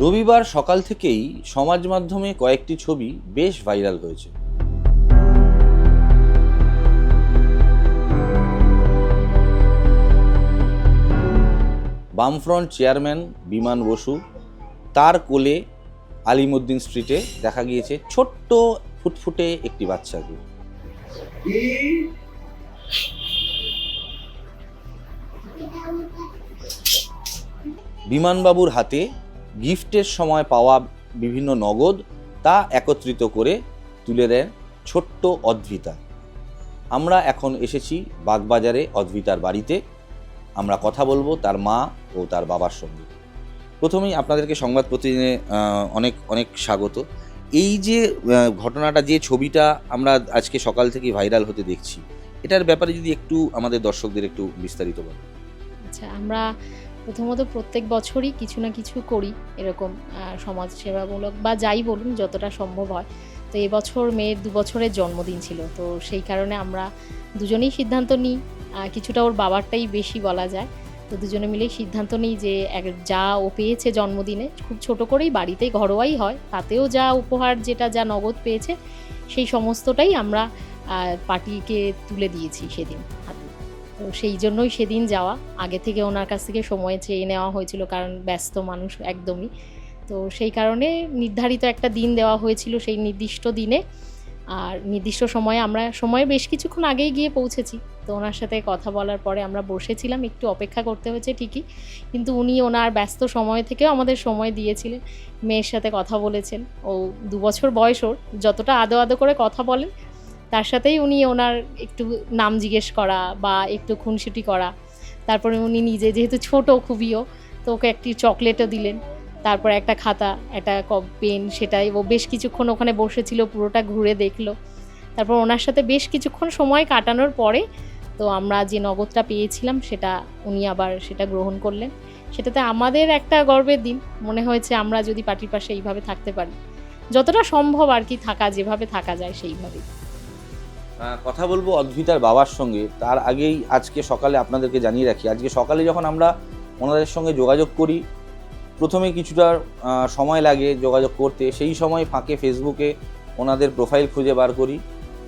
রবিবার সকাল থেকেই সমাজ মাধ্যমে কয়েকটি ছবি বেশ ভাইরাল হয়েছে। বামফ্রন্ট চেয়ারম্যান বিমান বসু, তার কোলে আলিমুদ্দিন স্ট্রিটে দেখা গিয়েছে ছোট্ট ফুটফুটে একটি বাচ্চাকে। বিমানবাবুর হাতে গিফটের সময় পাওয়া বিভিন্ন নগদ তা একত্রিত করে তুলে দেন ছোট্ট অদ্ভিতা। আমরা এখন এসেছি বাগবাজারে অদ্ভিতার বাড়িতে। আমরা কথা বলবো তার মা ও তার বাবার সঙ্গে। প্রথমেই আপনাদেরকে সংবাদ প্রতিদিনে অনেক অনেক স্বাগত। এই যে ঘটনাটা, যে ছবিটা আমরা আজকে সকাল থেকে ভাইরাল হতে দেখছি, এটার ব্যাপারে যদি একটু আমাদের দর্শকদের একটু বিস্তারিত বলেন। আচ্ছা, আমরা প্রথমত প্রত্যেক বছরই কিছু না কিছু করি এরকম সমাজ সেবামূলক বা যাই বলুন, যতটা সম্ভব হয়। তো এবছর মেয়ের 2 বছরের জন্মদিন ছিল, তো সেই কারণে আমরা দুজনেই সিদ্ধান্ত নিই, কিছুটা ওর বাবারটাই বেশি বলা যায়। তো দুজনে মিলেই সিদ্ধান্ত নিই যে যা ও পেয়েছে জন্মদিনে, খুব ছোট করেই বাড়িতেই ঘরোয়াই হয়, তাতেও যা উপহার যা নগদ পেয়েছে সেই সমস্তটাই আমরা পার্টিকে তুলে দিয়েছি সেদিন হাতে। তো সেই জন্যই সেদিন যাওয়া, আগে থেকে ওনার কাছ থেকে সময় চেয়ে নেওয়া হয়েছিল, কারণ ব্যস্ত মানুষ একদমই। তো সেই কারণে নির্ধারিত একটা দিন দেওয়া হয়েছিল, সেই নির্দিষ্ট দিনে আর নির্দিষ্ট সময়ে আমরা বেশ কিছুক্ষণ আগেই গিয়ে পৌঁছেছি। তো ওনার সাথে কথা বলার পরে আমরা বসেছিলাম, একটু অপেক্ষা করতে হয়েছে ঠিকই, কিন্তু উনি ওনার ব্যস্ত সময় থেকেও আমাদের সময় দিয়েছিলেন, মেয়ের সাথে কথা বলেছেন। ও 2 বছর বয়স, ওর যতটা আদো আদো করে কথা বলেন তার সাথেই উনি ওনার একটু নাম জিজ্ঞেস করা বা একটু খুনসুটি করা। তারপরে উনি নিজে যেহেতু ছোট খুবইও, তো ওকে একটি চকলেটও দিলেন, তারপর একটা খাতা, একটা পেন, সেটাই ও বেশ কিছুক্ষণ ওখানে বসেছিল, পুরোটা ঘুরে দেখলো। তারপর ওনার সাথে বেশ কিছুক্ষণ সময় কাটানোর পরে তো আমরা যে নগদটা পেয়েছিলাম সেটা উনি আবার সেটা গ্রহণ করলেন। সেটাতে আমাদের একটা গর্বের দিন মনে হয়েছে, আমরা যদি পার্টির পাশে এইভাবে থাকতে পারি, যতটা সম্ভব আর কি, যেভাবে থাকা যায় সেইভাবেই। কথা বলবো অদ্ভিতার বাবার সঙ্গে। তার আগেই আজকে সকালে আপনাদেরকে জানিয়ে রাখি, আজকে সকালে যখন আমরা ওনাদের সঙ্গে যোগাযোগ করি, প্রথমে কিছুটা সময় লাগে যোগাযোগ করতে। সেই সময় ফাঁকে ফেসবুকে ওনাদের প্রোফাইল খুঁজে বার করি,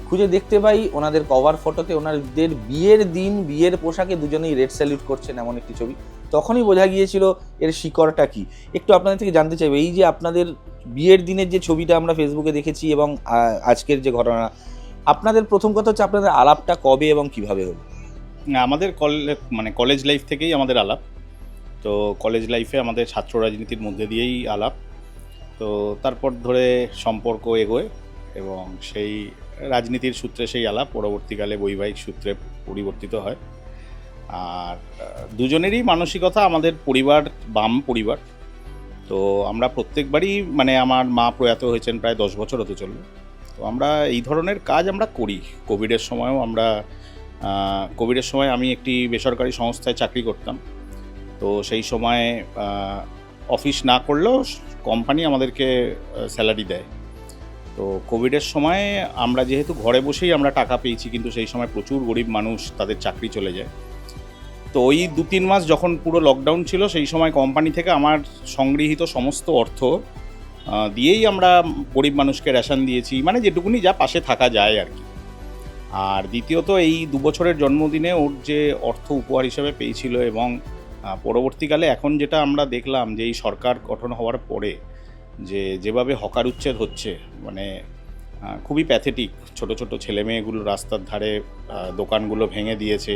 খুঁজে দেখতে পাই ওনাদের কভার ফটোতে ওনাদের বিয়ের দিন বিয়ের পোশাকে দুজনেই রেড স্যালিউট করছেন, এমন একটি ছবি। তখনই বোঝা গিয়েছিল এর শিকড়টা কি। একটু আপনাদের থেকে জানতে চাইবো, এই যে আপনাদের বিয়ের দিনের যে ছবিটা আমরা ফেসবুকে দেখেছি এবং আজকের যে ঘটনা, আপনাদের প্রথম কথা হচ্ছে আপনাদের আলাপটা কবে এবং কিভাবে হলো? আমাদের কলেজ লাইফ থেকেই আমাদের আলাপ। তো কলেজ লাইফে আমাদের ছাত্র রাজনীতির মধ্যে দিয়েই আলাপ। তো তারপর ধরে সম্পর্ক এগোয় এবং সেই রাজনীতির সূত্রে সেই আলাপ পরবর্তীকালে বৈবাহিক সূত্রে পরিবর্তিত হয়। আর দুজনেরই মানসিকতা, আমাদের পরিবার বাম পরিবার। তো আমরা প্রত্যেকবারই আমার মা প্রয়াত হয়েছেন প্রায় 10 বছর হতে চলবে। তো আমরা এই ধরনের কাজ আমরা করি। কোভিডের সময় আমি একটি বেসরকারি সংস্থায় চাকরি করতাম। তো সেই সময় অফিস না করলেও কোম্পানি আমাদেরকে স্যালারি দেয়। তো কোভিডের সময় আমরা যেহেতু ঘরে বসেই আমরা টাকা পেয়েছি, কিন্তু সেই সময় প্রচুর গরিব মানুষ, তাদের চাকরি চলে যায়। তো ওই 2-3 মাস যখন পুরো লকডাউন ছিল, সেই সময় কোম্পানি থেকে আমার সংগৃহীত সমস্ত অর্থ দিয়েই আমরা গরিব মানুষকে রেশন দিয়েছি, যেটুকুনি যা পাশে থাকা যায় আর কি। আর দ্বিতীয়ত, এই 2 বছরের জন্মদিনে ওর যে অর্থ উপহার হিসেবে পেয়েছিল, এবং পরবর্তীকালে এখন যেটা আমরা দেখলাম যে এই সরকার গঠন হওয়ার পরে যেভাবে হকার উচ্ছেদ হচ্ছে, খুবই প্যাথেটিক। ছোট ছোট ছেলে মেয়েগুলো রাস্তার ধারে দোকানগুলো ভেঙে দিয়েছে,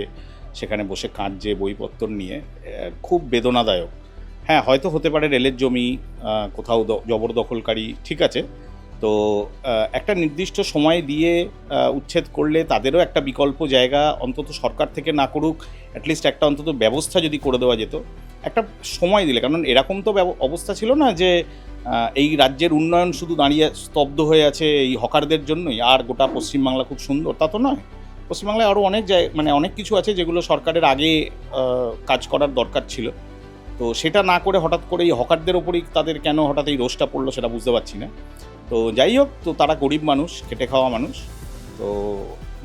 সেখানে বসে কাঁদছে বইপত্র নিয়ে, খুব বেদনাদায়ক। হ্যাঁ, হয়তো হতে পারে রেলের জমি কোথাও জবরদখলকারী, ঠিক আছে। তো একটা নির্দিষ্ট সময় দিয়ে উচ্ছেদ করলে তাদেরও একটা বিকল্প জায়গা অন্তত সরকার থেকে না করুক, অ্যাটলিস্ট একটা অন্তত ব্যবস্থা যদি করে দেওয়া যেত একটা সময় দিলে। কারণ এরকম তো অবস্থা ছিল না যে এই রাজ্যের উন্নয়ন শুধু দাঁড়িয়ে স্তব্ধ হয়ে আছে এই হকারদের জন্যই, আর গোটা পশ্চিমবাংলা খুব সুন্দর, তা তো নয়। পশ্চিমবাংলায় আরও অনেক অনেক কিছু আছে যেগুলো সরকারের আগে কাজ করার দরকার ছিল। তো সেটা না করে হঠাৎ করে এই হকারদের ওপরেই তাদের কেন হঠাৎ এই রোষটা পড়লো সেটা বুঝতে পারছি না। তো যাই হোক, তো তারা গরিব মানুষ, খেটে খাওয়া মানুষ। তো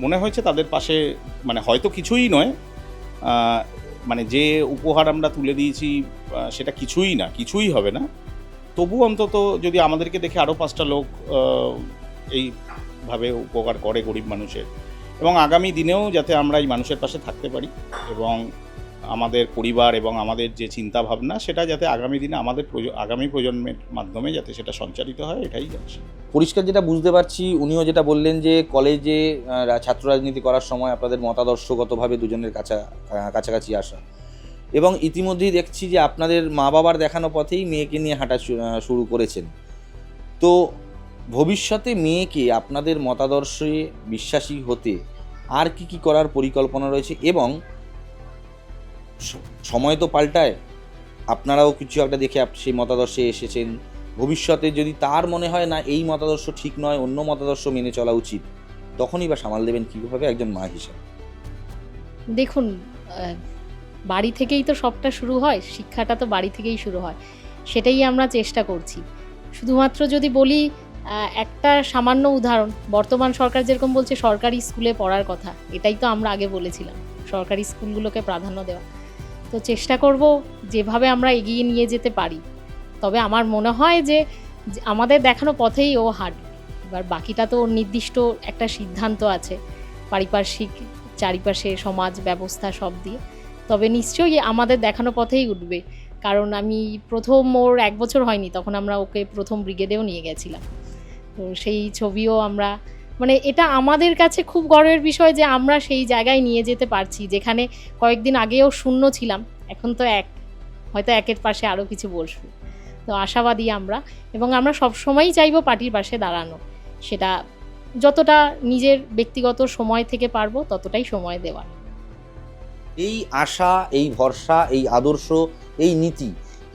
মনে হয়েছে তাদের পাশে, হয়তো কিছুই নয়, যে উপহার আমরা তুলে দিয়েছি সেটা কিছুই হবে না, তবু অন্তত যদি আমাদেরকে দেখে আরও 5টা লোক এইভাবে উপকার করে গরিব মানুষের, এবং আগামী দিনেও যাতে আমরা এই মানুষের পাশে থাকতে পারি, এবং আমাদের পরিবার এবং আমাদের যে চিন্তা ভাবনা সেটা যাতে আগামী দিনে আমাদের আগামী প্রজন্মের মাধ্যমে যাতে সেটা সঞ্চারিত হয়, এটাই আছে। পরিষ্কার যেটা বুঝতে পারছি, উনিও যেটা বললেন যে কলেজে ছাত্র রাজনীতি করার সময় আপনাদের মতাদর্শগতভাবে দুজনের কাছাকাছি আসা, এবং ইতিমধ্যেই দেখছি যে আপনাদের মা বাবার দেখানো পথেই মেয়েকে নিয়ে হাঁটা শুরু করেছেন। তো ভবিষ্যতে মেয়েকে আপনাদের মতাদর্শে বিশ্বাসী হতে আর কি করার পরিকল্পনা রয়েছে, এবং সময় তো পাল্টায়, আপনারাও কিছু একটা দেখে সেই মতাদর্শে এসেছেন, ভবিষ্যতে যদি তার মনে হয় না এই মতাদর্শ ঠিক নয়, অন্য মতাদর্শ মেনে চলা উচিত, তখনই বা সামাল দেবেন কীভাবে একজন মা হিসেবে? দেখুন, বাড়ি থেকেই তো সবটা শুরু হয়, শিক্ষাটা তো বাড়ি থেকেই শুরু হয়, সেটাই আমরা চেষ্টা করছি। শুধুমাত্র যদি বলি একটা সামান্য উদাহরণ, বর্তমান সরকার যেরকম বলছে সরকারি স্কুলে পড়ার কথা, এটাই তো আমরা আগে বলেছিলাম, সরকারি স্কুলগুলোকে প্রাধান্য দেওয়া। তো চেষ্টা করব যেভাবে আমরা এগিয়ে নিয়ে যেতে পারি। তবে আমার মনে হয় যে আমাদের দেখানো পথেই ও হাঁটবে। এবার বাকিটা তো ওর নির্দিষ্ট একটা সিদ্ধান্ত আছে, পারিপার্শ্বিক, চারিপাশে সমাজ ব্যবস্থা সব দিয়ে। তবে নিশ্চয়ই আমাদের দেখানো পথেই উঠবে, কারণ আমি প্রথম ওর 1 বছর হয়নি তখন আমরা ওকে প্রথম ব্রিগেডেও নিয়ে গেছিলাম। তো সেই ছবিও আমরা, মানে এটা আমাদের কাছে খুব গর্বের বিষয় যে আমরা সেই জায়গায় নিয়ে যেতে পারছি, যেখানে কয়েকদিন আগেও শূন্য ছিলাম, এখন তো হয়তো 1-এর পাশে আরও কিছু বসবে। তো আশাবাদী আমরা, এবং আমরা সবসময়ই চাইবো পার্টির পাশে দাঁড়ানো, সেটা যতটা নিজের ব্যক্তিগত সময় থেকে পারবো ততটাই সময় দেওয়ার। এই আশা, এই ভরসা, এই আদর্শ, এই নীতি,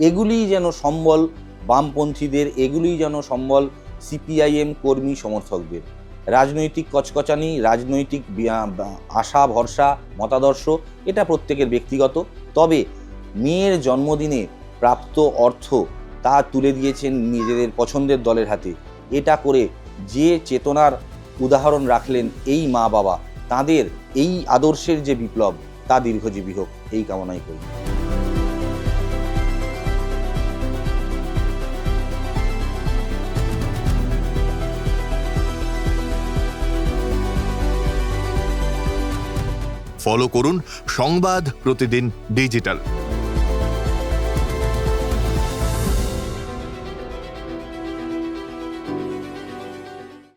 এগুলিই যেন সম্বল বামপন্থীদের, এগুলিই যেন সম্বল সিপিআইএম কর্মী সমর্থকদের। রাজনৈতিক কচকচানি, রাজনৈতিক আশা ভরসা মতাদর্শ এটা প্রত্যেকের ব্যক্তিগত, তবে মেয়ের জন্মদিনে প্রাপ্ত অর্থ তা তুলে দিয়েছেন নিজেদের পছন্দের দলের হাতে। এটা করে যে চেতনার উদাহরণ রাখলেন এই মা বাবা, তাদের এই আদর্শের যে বিপ্লব তা দীর্ঘজীবী হোক, এই কামনাই করি। ফলো করুন সংবাদ প্রতিদিন ডিজিটাল।